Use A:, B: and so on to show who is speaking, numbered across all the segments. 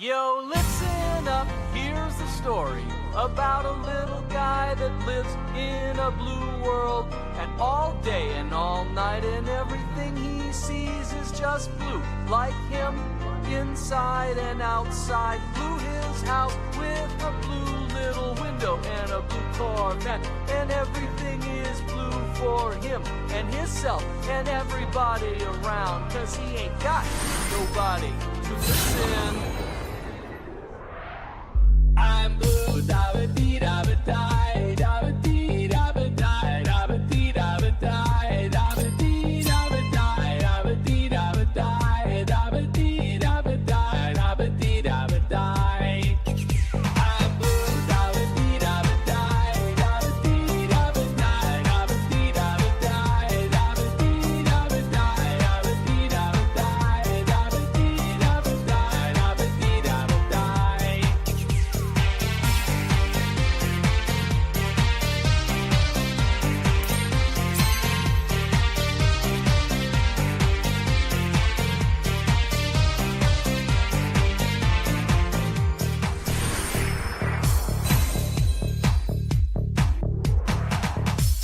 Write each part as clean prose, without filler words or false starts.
A: Yo, listen up, here's the story about a little guy that lives in a blue world. And all day and all night and everything he sees is just blue. Like him, inside and outside. Blue his house with a blue little window and a blue Corvette. And everything is blue for him and himself and everybody around. 'Cause he ain't got nobody to listen. I'm blue, da-ba-dee, da-ba-die, da-ba-dee, da-ba-die, da-ba-dee, da-ba-die, da-ba-dee, da-ba-die, da-ba-dee, da-ba-die, da-ba-dee, da-ba-die, da-ba-dee, da-ba-die. I'm blue, da-ba-dee, da-ba-die, da-ba-dee, da-ba-die, da-ba-dee, da-ba-die, da-ba-dee, da-ba-die, da-ba-dee, da-ba-die, da-ba-dee, da-ba-die, da-ba-dee, da-ba-die.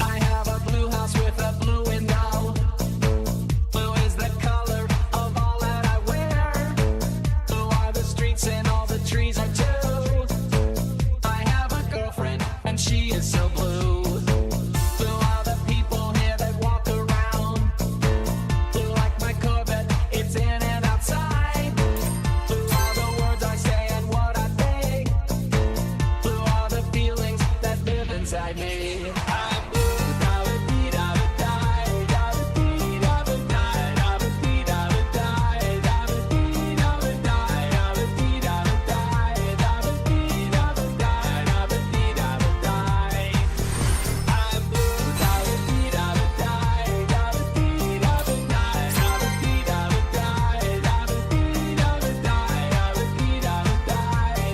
A: I have a blue house with a blue window. Blue is the color of all that I wear. Blue are the streets and all the trees are too. I have a girlfriend and she is so blue. Blue are the people here that walk around. Blue like my Corvette, it's in and outside. Blue are the words I say and what I think. Blue are the feelings that live inside me. I'm blue, da-ba-dee, da-ba-die, da-ba-dee, da-ba-die, da-ba-dee, da-ba-die, da-ba-dee, da-ba-die, da-ba-dee, da-ba-die, da-ba-dee, da-ba-die, da-ba-dee, da-ba-die. I'm blue, da-ba-dee, da-ba-die, da-ba-dee, da-ba-die, da-ba-dee, da-ba-die, da-ba-dee, da-ba-die,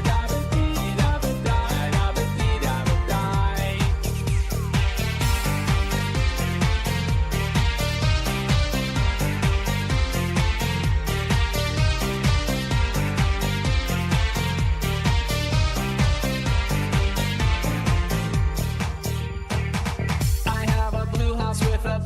A: da-ba-dee, da-ba-die, da-ba-dee, da-ba-die. I have a blue house with a